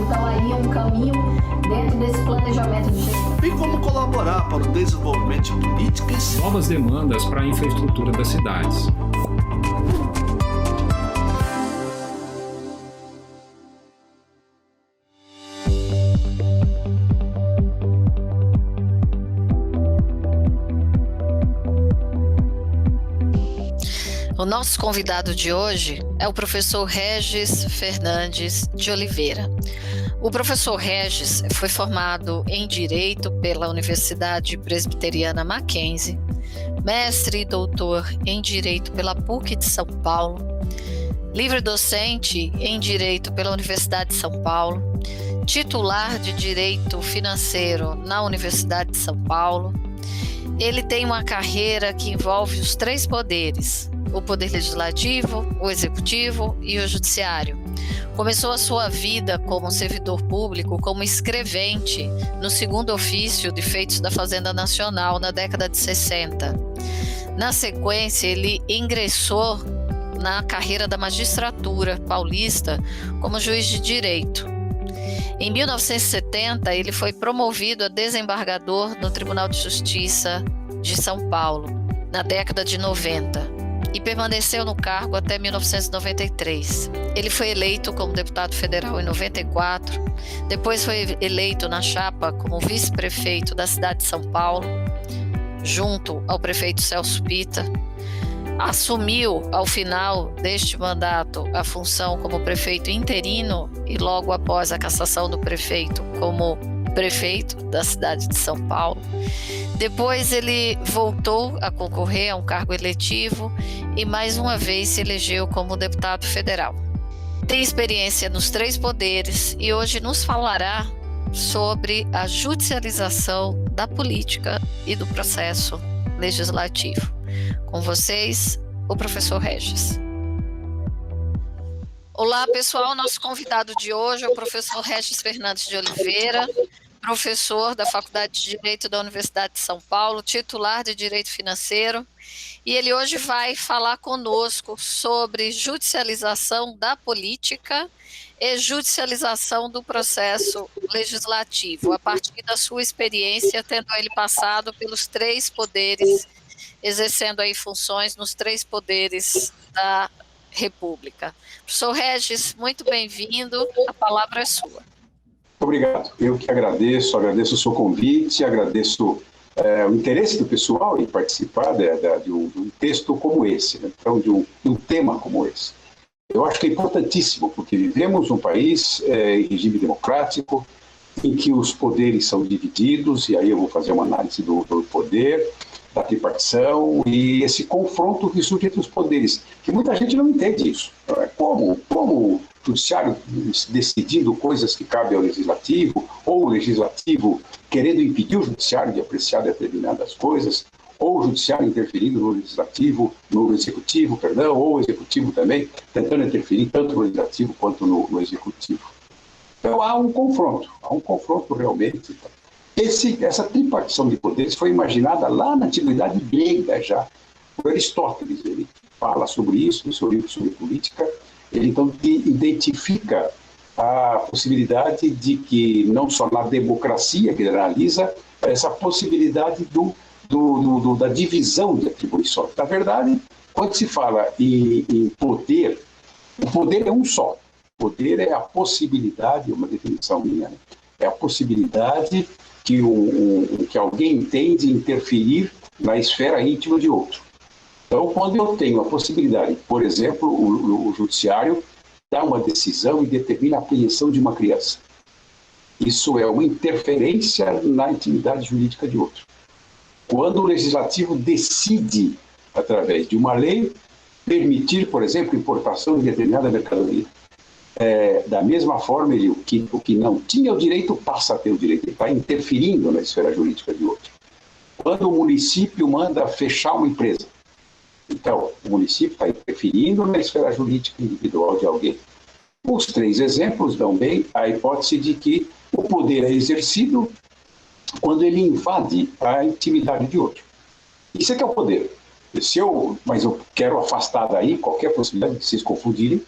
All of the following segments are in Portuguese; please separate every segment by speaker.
Speaker 1: então aí um caminho dentro desse planejamento de gestão.
Speaker 2: Bem como colaborar para o desenvolvimento de políticas,
Speaker 3: novas demandas para a infraestrutura das cidades.
Speaker 4: O nosso convidado de hoje é o professor Regis Fernandes de Oliveira. O professor Regis foi formado em Direito pela Universidade Presbiteriana Mackenzie, mestre e doutor em Direito pela PUC de São Paulo, livre docente em Direito pela Universidade de São Paulo, titular de Direito Financeiro na Universidade de São Paulo. Ele tem uma carreira que envolve os três poderes: o poder legislativo, o executivo e o judiciário. Começou a sua vida como servidor público, como escrevente no segundo ofício de feitos da Fazenda Nacional na década de 60. Na sequência, ele ingressou na carreira da magistratura paulista como juiz de direito. Em 1970, ele foi promovido a desembargador no Tribunal de Justiça de São Paulo, na década de 90. E permaneceu no cargo até 1993. Ele foi eleito como deputado federal em 94, depois foi eleito na chapa como vice-prefeito da cidade de São Paulo, junto ao prefeito Celso Pitta. Assumiu, ao final deste mandato, a função como prefeito interino e logo após a cassação do prefeito como prefeito da cidade de São Paulo. Depois ele voltou a concorrer a um cargo eletivo e mais uma vez se elegeu como deputado federal. Tem experiência nos três poderes e hoje nos falará sobre a judicialização da política e do processo legislativo. Com vocês, o professor Regis. Olá, pessoal. Nosso convidado de hoje é o professor Regis Fernandes de Oliveira, professor da Faculdade de Direito da Universidade de São Paulo, titular de Direito Financeiro, e ele hoje vai falar conosco sobre judicialização da política e judicialização do processo legislativo, a partir da sua experiência, tendo ele passado pelos três poderes, exercendo aí funções nos três poderes da República. Professor Regis, muito bem-vindo, a palavra é sua.
Speaker 5: Obrigado. Eu que agradeço o seu convite, agradeço o interesse do pessoal em participar de um texto como esse, né? Então, de um tema como esse. Eu acho que é importantíssimo, porque vivemos um país em regime democrático, em que os poderes são divididos, e aí eu vou fazer uma análise do poder, da tripartição, e esse confronto que surge entre os poderes, que muita gente não entende isso. Como o judiciário decidindo coisas que cabem ao legislativo, ou o legislativo querendo impedir o judiciário de apreciar determinadas coisas, ou o judiciário interferindo no legislativo, no executivo, ou o executivo também tentando interferir tanto no legislativo quanto no executivo. Então há um confronto realmente. Essa tripartição de poderes foi imaginada lá na Antiguidade Grega já, por Aristóteles. Ele fala sobre isso no seu livro sobre política. Ele então identifica a possibilidade de que, não só na democracia que ele analisa, essa possibilidade da divisão de atribuições. Na verdade, quando se fala em poder, o poder é um só. O poder é a possibilidade, uma definição minha, né? É a possibilidade que alguém tem de interferir na esfera íntima de outro. Então, quando eu tenho a possibilidade, por exemplo, o judiciário dá uma decisão e determina a apreensão de uma criança. Isso é uma interferência na intimidade jurídica de outro. Quando o legislativo decide, através de uma lei, permitir, por exemplo, importação de determinada mercadoria. Da mesma forma, o que não tinha o direito passa a ter o direito, ele está interferindo na esfera jurídica de outro. Quando o município manda fechar uma empresa, então o município está interferindo na esfera jurídica individual de alguém. Os três exemplos dão bem a hipótese de que o poder é exercido quando ele invade a intimidade de outro. Isso é que é o poder. Mas eu quero afastar daí qualquer possibilidade de vocês confundirem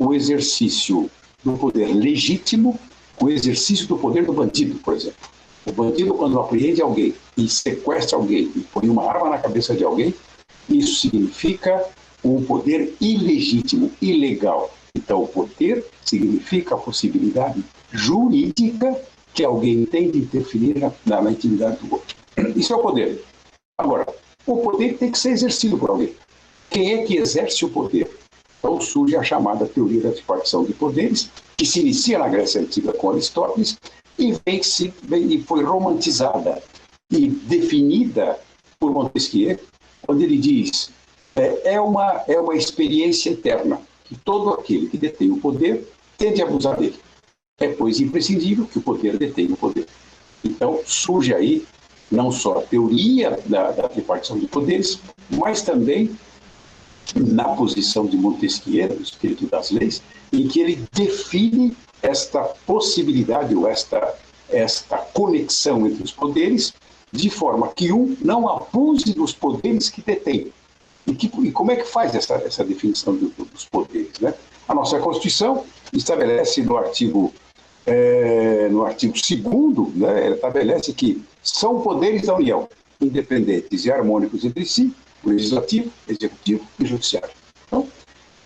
Speaker 5: o exercício do poder legítimo o exercício do poder do bandido, por exemplo. O bandido, quando apreende alguém e sequestra alguém e põe uma arma na cabeça de alguém, isso significa um poder ilegítimo, ilegal. Então, o poder significa a possibilidade jurídica que alguém tem de interferir na intimidade do outro. Isso é o poder. Agora, o poder tem que ser exercido por alguém. Quem é que exerce o poder? Então surge a chamada teoria da tripartição de poderes, que se inicia na Grécia Antiga com Aristóteles e foi romantizada e definida por Montesquieu, quando ele diz é uma experiência eterna, que todo aquele que detém o poder tende a abusar dele. É, pois, imprescindível que o poder detenha o poder. Então, surge aí não só a teoria da tripartição de poderes, mas também na posição de Montesquieu, no espírito das leis, em que ele define esta possibilidade ou esta conexão entre os poderes, de forma que um não abuse dos poderes que detém. E como é que faz essa definição dos poderes, né? A nossa Constituição estabelece no artigo 2º, né, ela estabelece que são poderes da União, independentes e harmônicos entre si, o Legislativo, Executivo e Judiciário. Então,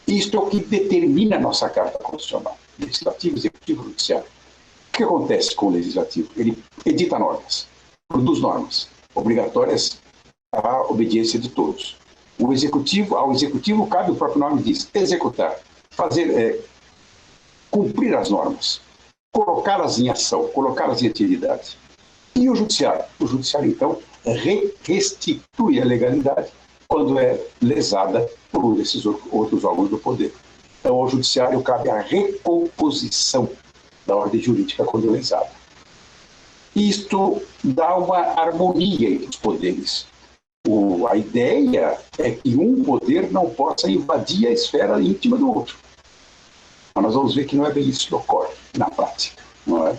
Speaker 5: isto é o que determina a nossa Carta Constitucional. Legislativo, Executivo e Judiciário. O que acontece com o Legislativo? Ele edita normas, produz normas obrigatórias à obediência de todos. Ao Executivo cabe, o próprio nome diz, executar, cumprir as normas, colocá-las em ação, colocá-las em atividade. E o Judiciário? O Judiciário, então, restitui a legalidade quando é lesada por um desses outros órgãos do poder. Então, ao Judiciário cabe a recomposição da ordem jurídica quando é lesada. Isto dá uma harmonia entre os poderes. A ideia é que um poder não possa invadir a esfera íntima do outro. Mas nós vamos ver que não é bem isso que ocorre na prática, não é?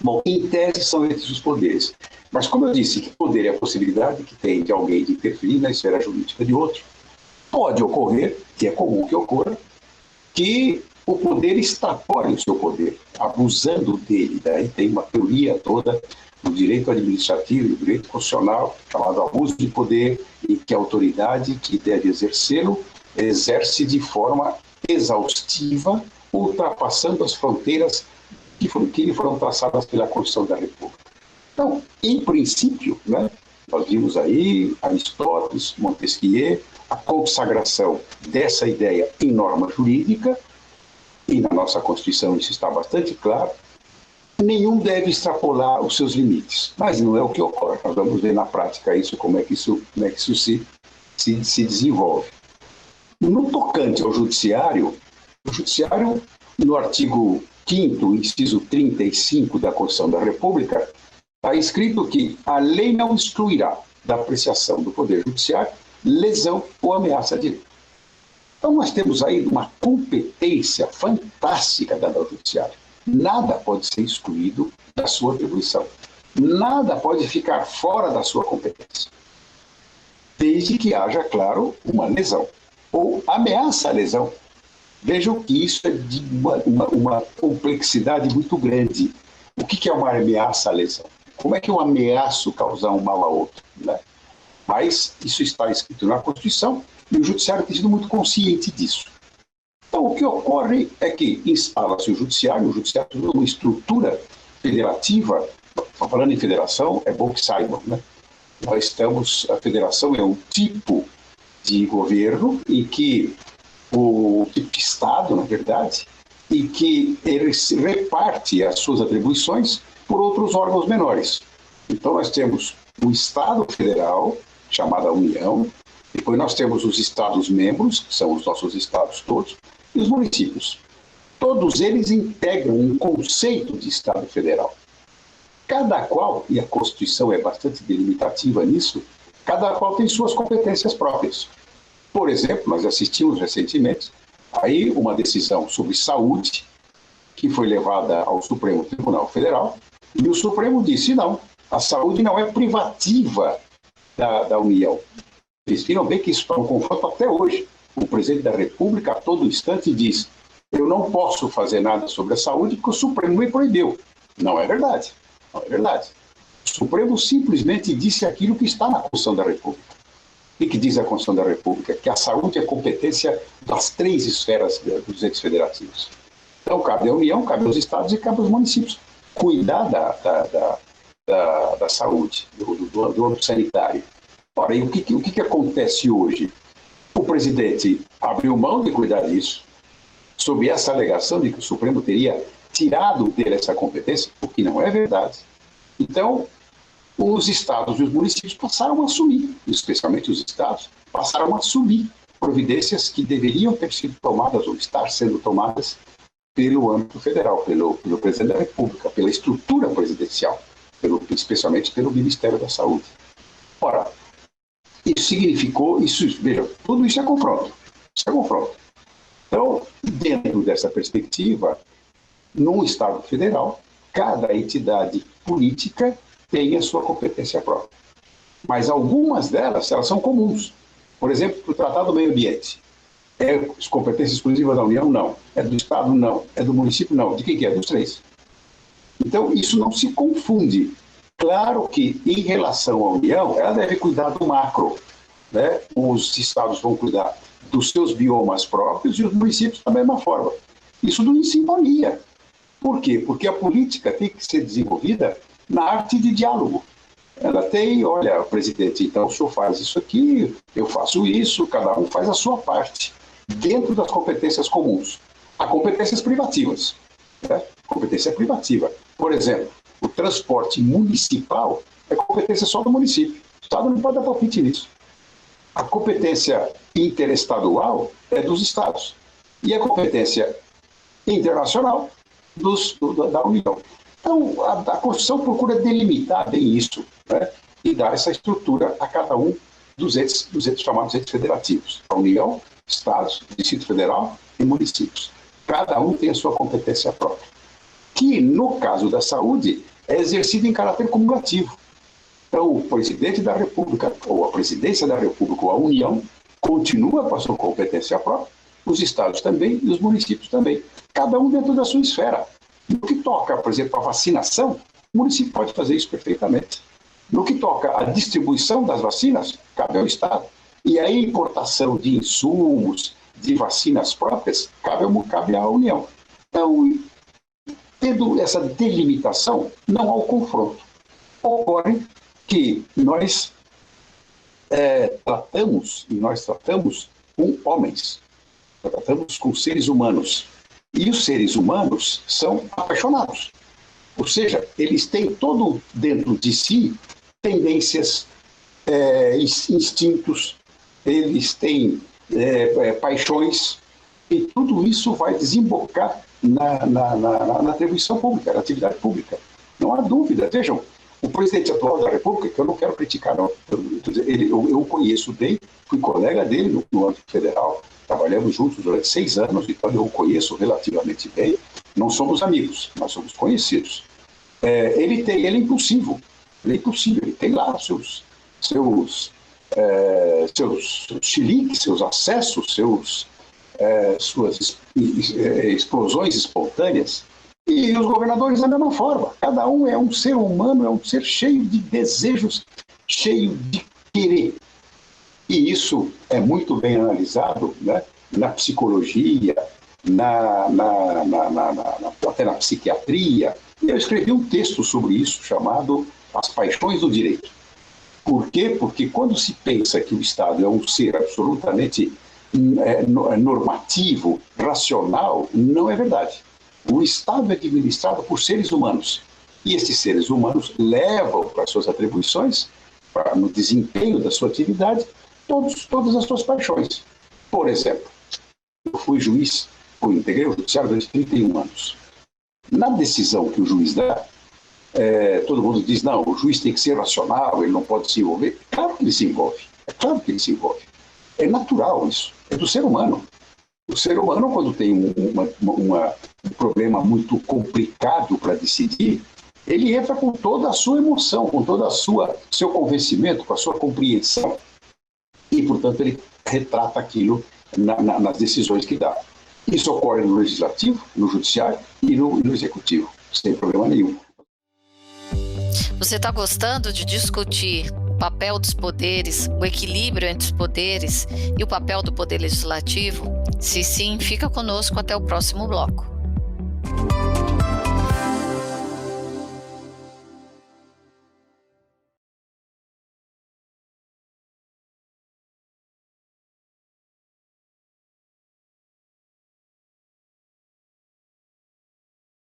Speaker 5: Bom, em tese são esses os poderes. Mas como eu disse, que poder é a possibilidade que tem de alguém de interferir na esfera jurídica de outro, pode ocorrer, que é comum que ocorra, que o poder extrapole o seu poder, abusando dele. Daí tem uma teoria toda do direito administrativo e do direito constitucional, chamado abuso de poder, em que a autoridade que deve exercê-lo exerce de forma exaustiva, ultrapassando as fronteiras que lhe foram traçadas pela Constituição da República. Então, em princípio, né, nós vimos aí Aristóteles, Montesquieu, a consagração dessa ideia em norma jurídica, e na nossa Constituição isso está bastante claro. Nenhum deve extrapolar os seus limites, mas não é o que ocorre. Nós vamos ver na prática isso, como é que isso se desenvolve. No tocante ao Judiciário, o Judiciário, no artigo 5º, inciso 35 da Constituição da República, está escrito que a lei não excluirá da apreciação do Poder Judiciário lesão ou ameaça de lei. Então nós temos aí uma competência fantástica dada ao Judiciário. Nada pode ser excluído da sua atribuição. Nada pode ficar fora da sua competência. Desde que haja, claro, uma lesão ou ameaça à lesão. Vejam que isso é de uma complexidade muito grande. O que é uma ameaça à lesão? Como é que eu ameaço causar um mal a outro, né? Mas isso está escrito na Constituição e o Judiciário tem sido muito consciente disso. Então, o que ocorre é que instala-se o Judiciário é uma estrutura federativa. Falando em federação, é bom que saibam, né? A federação é um tipo de governo em que o tipo de Estado, na verdade, e que ele se reparte as suas atribuições por outros órgãos menores. Então, nós temos o Estado Federal, chamada União, depois nós temos os Estados-membros, que são os nossos estados todos, e os municípios. Todos eles integram um conceito de Estado Federal. Cada qual, e a Constituição é bastante delimitativa nisso, cada qual tem suas competências próprias. Por exemplo, nós assistimos recentemente aí uma decisão sobre saúde, que foi levada ao Supremo Tribunal Federal, e o Supremo disse, não, a saúde não é privativa da União. Vocês viram bem que isso está um confronto até hoje. O presidente da República, a todo instante, diz, eu não posso fazer nada sobre a saúde porque o Supremo me proibiu. Não é verdade. Não é verdade. O Supremo simplesmente disse aquilo que está na Constituição da República. O que diz a Constituição da República? Que a saúde é competência das 3 esferas dos entes federativos. Então, cabe à União, cabe aos estados e cabe aos municípios cuidar da saúde, do âmbito sanitário. Ora, e o que acontece hoje? O presidente abriu mão de cuidar disso, sob essa alegação de que o Supremo teria tirado dele essa competência, o que não é verdade. Então, os estados e os municípios passaram a assumir, especialmente os estados, passaram a assumir providências que deveriam ter sido tomadas ou estar sendo tomadas pelo âmbito federal, pelo presidente da República, pela estrutura presidencial, especialmente pelo Ministério da Saúde. Ora, isso significou, veja, tudo isso é confronto. Isso é confronto. Então, dentro dessa perspectiva, num Estado federal, cada entidade política tem a sua competência própria. Mas algumas delas, elas são comuns. Por exemplo, o Tratado do Meio Ambiente. É competência exclusiva da União? Não. É do Estado? Não. É do município? Não. De quem que é? Dos 3. Então, isso não se confunde. Claro que, em relação à União, ela deve cuidar do macro, né? Os estados vão cuidar dos seus biomas próprios e os municípios da mesma forma. Isso não em sintonia. Por quê? Porque a política tem que ser desenvolvida na arte de diálogo. Ela tem, olha, presidente, então o senhor faz isso aqui, eu faço isso, cada um faz a sua parte, dentro das competências comuns. Há competências privativas, né? Competência privativa. Por exemplo, o transporte municipal é competência só do município. O Estado não pode dar palpite nisso. A competência interestadual é dos estados. E a competência internacional da União. Então, a Constituição procura delimitar bem isso, né? E dar essa estrutura a cada um dos entes chamados entes federativos. A União, estados, Distrito Federal e municípios. Cada um tem a sua competência própria. Que, no caso da saúde, é exercida em caráter cumulativo. Então, o presidente da República, ou a presidência da República, ou a União, continua com a sua competência própria, os estados também e os municípios também. Cada um dentro da sua esfera. No que toca, por exemplo, a vacinação, o município pode fazer isso perfeitamente. No que toca à distribuição das vacinas, cabe ao Estado. E a importação de insumos, de vacinas próprias, cabe à União. Então, tendo essa delimitação, não há o confronto. Ocorre que nós tratamos com homens, tratamos com seres humanos. E os seres humanos são apaixonados. Ou seja, eles têm todo dentro de si tendências, instintos, eles têm paixões, e tudo isso vai desembocar na atribuição pública, na atividade pública. Não há dúvida. Vejam, o presidente atual da República, que eu não quero criticar, não, eu conheço bem, fui colega dele no âmbito federal, trabalhamos juntos durante 6 anos, então eu o conheço relativamente bem. Não somos amigos, nós somos conhecidos. Ele é impulsivo, ele tem lá seus chiliques, seus acessos, suas explosões espontâneas. E os governadores da mesma forma. Cada um é um ser humano, é um ser cheio de desejos, cheio de querer. E isso é muito bem analisado, né, na psicologia, até na psiquiatria. E eu escrevi um texto sobre isso, chamado As Paixões do Direito. Por quê? Porque quando se pensa que o Estado é um ser absolutamente normativo, racional, não é verdade. O Estado é administrado por seres humanos. E esses seres humanos levam para as suas atribuições, no desempenho da sua atividade, todas as suas paixões. Por exemplo, eu fui juiz, integrei o judiciário durante 31 anos. Na decisão que o juiz dá, todo mundo diz, não, o juiz tem que ser racional, ele não pode se envolver. Claro que ele se envolve, é claro que ele se envolve. É natural isso, é do ser humano. O ser humano, quando tem um problema muito complicado para decidir, ele entra com toda a sua emoção, com todo o seu convencimento, com a sua compreensão. E, portanto, ele retrata aquilo nas decisões que dá. Isso ocorre no Legislativo, no Judiciário e no Executivo, sem problema nenhum.
Speaker 4: Você está gostando de discutir o papel dos poderes, o equilíbrio entre os poderes e o papel do Poder Legislativo? Se sim, fica conosco até o próximo bloco.